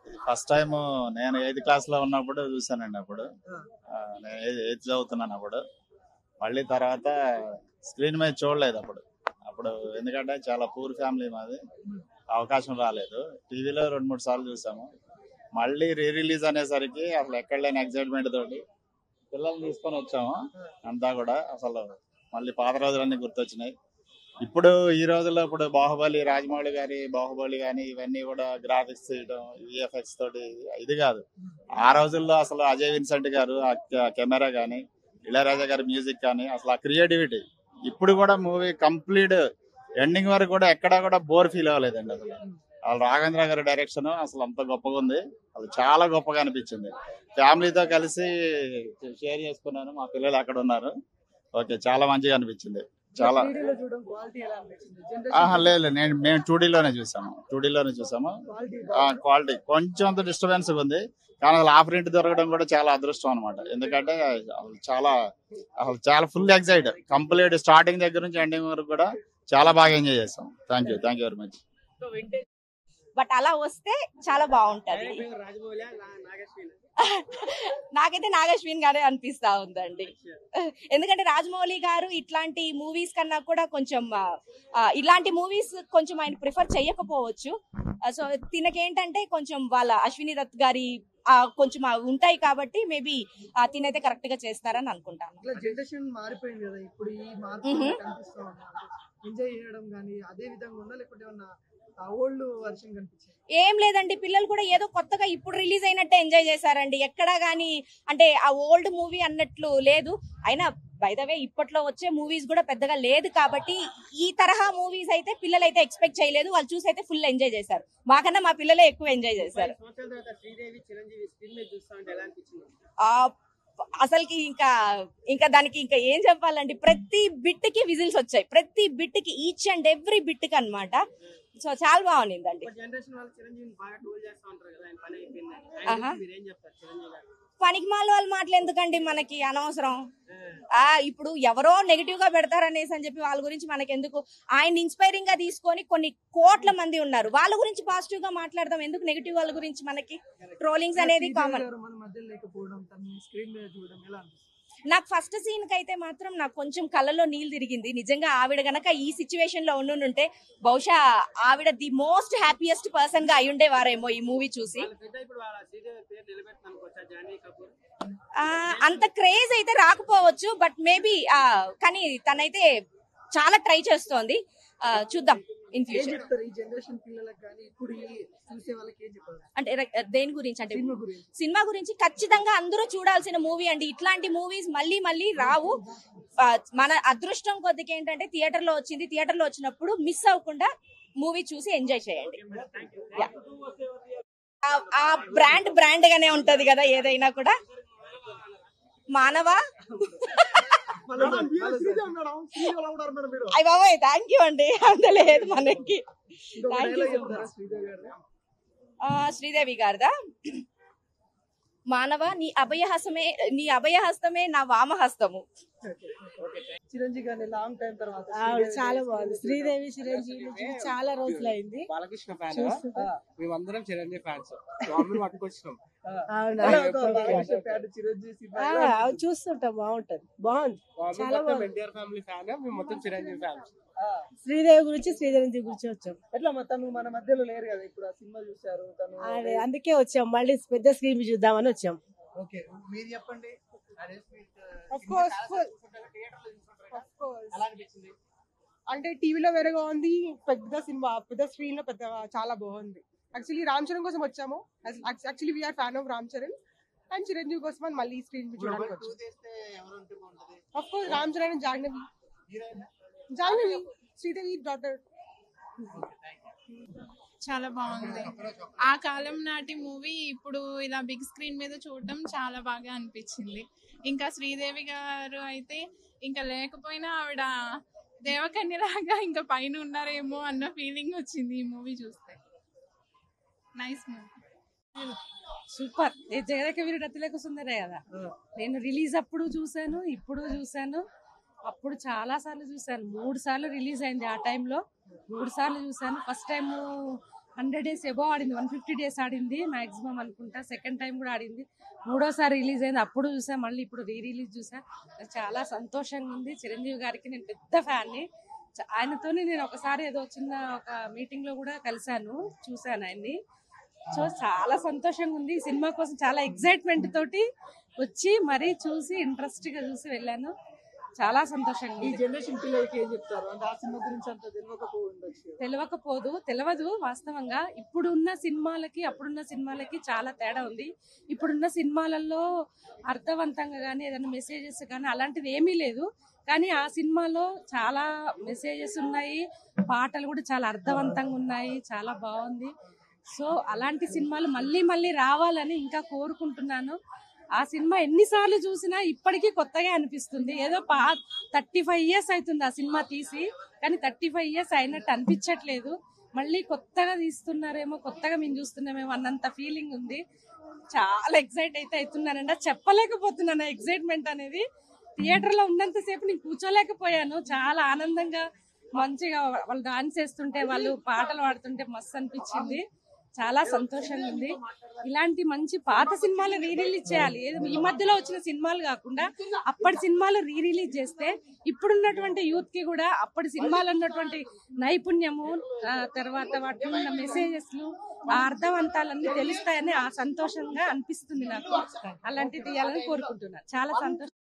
ఇది first time నేను 8th class లో ఉన్నప్పుడు చూసానండి. అప్పుడు నేను 8th చదువుతున్నాను అప్పుడు. మళ్ళీ తర్వాత స్క్రీన్ మీద చూడలేదు అప్పుడు. అప్పుడు ఎందుకంటే చాలా పూర్ ఫ్యామిలీ మాది, అవకాశం రాలేదు. టీవీలో 2-3 సార్లు చూసాము. మళ్ళీ రీ రిలీజ్ అనేసరికి అసలు ఎక్కడ లేని ఎక్సైట్మెంట్ తోటి పిల్లల్ని తీసుకొని వచ్చాము. అంతా కూడా అసలు మళ్ళీ పాత రోజులన్నీ గుర్తొచ్చినాయి. ఇప్పుడు ఈ రోజుల్లో ఇప్పుడు బాహుబలి, రాజమౌళి గారి బాహుబలి కానీ ఇవన్నీ కూడా గ్రాఫిక్స్ చేయడం, విఎఫ్ఎక్స్ తోటి ఇది కాదు. ఆ రోజుల్లో అసలు అజయ్ విన్సెంట్ గారు ఆ కెమెరా కానీ, ఇళయరాజా గారి మ్యూజిక్ కానీ, అసలు ఆ క్రియేటివిటీ ఇప్పుడు కూడా మూవీ కంప్లీట్ ఎండింగ్ వరకు కూడా ఎక్కడా కూడా బోర్ ఫీల్ అవ్వలేదండి. అసలు వాళ్ళ రాఘవేంద్ర గారి డైరెక్షన్ అసలు అంత గొప్పగా ఉంది. అది చాలా గొప్పగా అనిపించింది. ఫ్యామిలీతో కలిసి షేర్ చేసుకున్నాను. మా పిల్లలు అక్కడ ఉన్నారు. ఓకే, చాలా మంచిగా అనిపించింది. చాలా లేదు, మేము 2Dలోనే చూసాము. క్వాలిటీ కొంచెం అంత డిస్టర్బెన్స్ ఉంది, కానీ అసలు ఆ ప్రింట్ దొరకడం కూడా చాలా అదృష్టం అనమాట. ఎందుకంటే అసలు చాలా ఫుల్ ఎక్సైట్, కంప్లీట్ స్టార్టింగ్ దగ్గర నుంచి ఎండింగ్ వరకు కూడా చాలా బాగా ఎంజాయ్ చేస్తాం. Thank you very much. But అలా వస్తే చాలా బాగుంటది. నాకైతే నాగశ్విన్ గారే అనిపిస్తా ఉందండి. ఎందుకంటే రాజమౌళి గారు ఇట్లాంటి మూవీస్ కన్నా కూడా కొంచెం ఇలాంటి మూవీస్ కొంచెం ఆయన ప్రిఫర్ చేయకపోవచ్చు. సో తినకేంటంటే కొంచెం వాళ్ళ అశ్విని దత్ గారి కొంచెం ఉంటాయి కాబట్టి మేబీ తినైతే కరెక్ట్ గా చేస్తారని అనుకుంటాను. జనరేషన్ మారిపోయింది కదా, ఇప్పుడు ఈ మార్పు కనిపిస్తా ఉన్నారు. ఎంజాయ్ చేయడం కానీ అదే విధంగా ఉందా, లేకపోతే ఏమన్నా ఓల్డ్ వర్షన్ కనిపించింది? ఏం లేదండి, పిల్లలు కూడా ఏదో కొత్తగా ఇప్పుడు రిలీజ్ అయినట్టే ఎంజాయ్ చేశారండి. ఎక్కడా గానీ అంటే ఆ ఓల్డ్ మూవీ అన్నట్లు లేదు. అయినా బై ద వే ఇప్పట్లో వచ్చే మూవీస్ కూడా పెద్దగా లేదు కాబట్టి ఈ తరహా మూవీస్ అయితే పిల్లలు అయితే ఎక్స్పెక్ట్ చేయలేదు. వాళ్ళు చూసి అయితే ఫుల్ ఎంజాయ్ చేశారు. మాకన్నా మా పిల్లలే ఎక్కువ ఎంజాయ్ చేశారు. అసలుకి ఇంకా దానికి ఇంకా ఏం చెప్పాలండి, ప్రతి బిట్ కి విజిల్స్ వచ్చాయి, ప్రతి బిట్ కి, ఈచ్ అండ్ ఎవ్రీ బిట్ కి అన్నమాట. సో చాలా బాగుందండి. పనికిమాల వాళ్ళ మాటలు ఎందుకండి మనకి, అనవసరం. ఇప్పుడు ఎవరో నెగిటివ్ గా పెడతారనేసి అని చెప్పి వాళ్ళ గురించి మనకి ఎందుకు? ఆయన ఇన్స్పైరింగ్ గా తీసుకొని కొన్ని కోట్ల మంది ఉన్నారు, వాళ్ళ గురించి పాజిటివ్ గా మాట్లాడదాం ఎందుకు? నెగిటివ్ వాళ్ళ గురించి మనకి ట్రోలింగ్స్ అనేది కామన్. నాకు ఫస్ట్ సీన్ కి అయితే మాత్రం నాకు కొంచెం కళ్ళలో నీళ్ళు తిరిగింది. నిజంగా ఆవిడ గనక ఈ సిచ్యువేషన్ లో ఉండుంటే బహుశా ఆవిడ ది మోస్ట్ హ్యాపీయెస్ట్ పర్సన్ గా అయి ఉండేవారేమో ఈ మూవీ చూసి. అంత క్రేజ్ అయితే రాకపోవచ్చు, బట్ మేబీ కానీ తనైతే చాలా ట్రై చేస్తోంది. చూద్దాం ఇన్ ఫ్యూచర్. అంటే దేని గురించి అంటే సినిమా గురించి ఖచ్చితంగా అందరూ చూడాల్సిన మూవీ అండి. ఇట్లాంటి మూవీస్ మళ్ళీ మళ్ళీ రావు. మన అదృష్టం కొద్దిగా ఏంటంటే థియేటర్ లో వచ్చింది. థియేటర్ లో వచ్చినప్పుడు మిస్ అవ్వకుండా మూవీ చూసి ఎంజాయ్ చేయండి. ఆ బ్రాండ్ గానే ఉంటది కదా ఏదైనా కూడా. మానవా అయ్య బాబాయ్, థ్యాంక్ యూ అండి. అందలేదు మనకి. శ్రీదేవి గారిదా? మానవ నీ అభయహస్తమే నా వామహస్తము. చాలా బాగుంది. శ్రీదేవి చిరంజీవి చాలా రోజులు అయింది. బాలకృష్ణ ఫ్యాన్, మేమందరం చిరంజీవి ఫ్యాన్స్. చూస్తుంటాం, బాగుంటది. బాగుంది, చాలా బాగుంది. ఎన్టీఆర్ ఫ్యామిలీ ఫ్యాన్, మేము మొత్తం చిరంజీవి ఫ్యాన్స్. శ్రీదేవి గురించి చిరంజీవి గురించి వచ్చాం. ఎట్లా తను మన మధ్యలో లేరు కదా, ఇప్పుడు ఆ సినిమా చూసారు తను, అందుకే వచ్చాం. మళ్ళీ పెద్ద స్క్రీన్ చూద్దామని వచ్చాం. ఓకే, మీరు చెప్పండి. అంటే టీవీలో వేరేగా ఉంది, పెద్ద సినిమా పెద్ద స్క్రీన్ లో పెద్ద చాలా బాగుంది. యాక్చువల్లీ రామ్ చరణ్ కోసం వచ్చాము. Actually we're fan of Ram Charan and Chiranjeevi కోసం మళ్ళీ స్క్రీన్ చూడడానికి వచ్చాము. Of course Ram Charan and Jahnavi Sridevi daughter. చాలా బాగుంది. ఆ కాలం నాటి మూవీ ఇప్పుడు ఇలా బిగ్ స్క్రీన్ మీద చూడటం చాలా బాగా అనిపించింది. ఇంకా శ్రీదేవి గారు అయితే ఇంకా లేకపోయినా ఆవిడ దేవకన్యలాగా ఇంకా పైన ఉన్నారేమో అన్న ఫీలింగ్ వచ్చింది ఈ మూవీ చూస్తే. Nice movie, super. Jagadeka Veerudu Athiloka సుందరే కదా, నేను రిలీజ్ అప్పుడు చూసాను, ఇప్పుడు చూసాను. అప్పుడు చాలా సార్లు చూసాను, 3 సార్లు రిలీజ్ అయింది. ఆ టైంలో 3 సార్లు చూసాను. ఫస్ట్ టైం 100 days ఎబో ఆడింది, 150 days ఆడింది మాక్సిమం అనుకుంటా. సెకండ్ టైం కూడా ఆడింది. మూడోసారి రిలీజ్ అయింది, అప్పుడు చూసా, మళ్ళీ ఇప్పుడు రిలీజ్ చూసా. చాలా సంతోషంగా ఉంది. చిరంజీవి గారికి నేను పెద్ద ఫ్యాన్ని. ఆయనతోని నేను ఒకసారి ఏదో చిన్న ఒక మీటింగ్ లో కూడా కలిశాను, చూశాను ఆయన్ని. సో చాలా సంతోషంగా ఉంది. ఈ సినిమా కోసం చాలా ఎక్సైట్మెంట్ తోటి వచ్చి మరీ చూసి ఇంట్రెస్ట్ గా చూసి వెళ్ళాను. చాలా సంతోషంగా ఈ ఉంది. జనరేషన్ పిల్లలకి ఏం చెప్తారు అంటే ఆ సినిమా గురించి అంత తెలియదు వాస్తవంగా. ఇప్పుడున్న సినిమాలకి అప్పుడున్న సినిమాలకి చాలా తేడా ఉంది. ఇప్పుడున్న సినిమాలలో అర్థవంతంగా కానీ ఏదైనా మెసేజెస్ కానీ అలాంటిది ఏమీ లేదు. కానీ ఆ సినిమాలో చాలా మెసేజెస్ ఉన్నాయి, పాటలు కూడా చాలా అర్థవంతంగా ఉన్నాయి, చాలా బాగుంది. సో అలాంటి సినిమాలు మళ్ళీ మళ్ళీ రావాలని ఇంకా కోరుకుంటున్నాను. ఆ సినిమా ఎన్నిసార్లు చూసినా ఇప్పటికీ కొత్తగా అనిపిస్తుంది. ఏదో 35 years అవుతుంది ఆ సినిమా తీసి, కానీ 35 years అయినట్టు అనిపించట్లేదు. మళ్ళీ కొత్తగా తీస్తున్నారేమో, కొత్తగా మేము చూస్తున్నామేమో అన్నంత ఫీలింగ్ ఉంది. చాలా ఎక్సైట్ అయితే అవుతున్నానండి, చెప్పలేకపోతున్నాను ఎక్సైట్మెంట్ అనేది. థియేటర్ లో ఉన్నంతసేపు నేను కూర్చోలేకపోయాను. చాలా ఆనందంగా మంచిగా వాళ్ళు డాన్స్ చేస్తుంటే, వాళ్ళు పాటలు పాడుతుంటే మస్తు అనిపించింది. చాలా సంతోషంగా ఉంది. ఇలాంటి మంచి పాత సినిమాలు రిలీజ్ చేయాలి. ఈ మధ్యలో వచ్చిన సినిమాలు కాకుండా అప్పటి సినిమాలు రిలీజ్ చేస్తే ఇప్పుడున్నటువంటి యూత్ కి కూడా అప్పటి సినిమాలు ఉన్నటువంటి నైపుణ్యము, తర్వాత వాటిలో ఉన్న మెసేజెస్, ఆ అర్థవంతాలన్నీ తెలుస్తాయని ఆ సంతోషంగా అనిపిస్తుంది నాకు. అలాంటివి తీయాలని కోరుకుంటున్నాను. చాలా సంతోషం.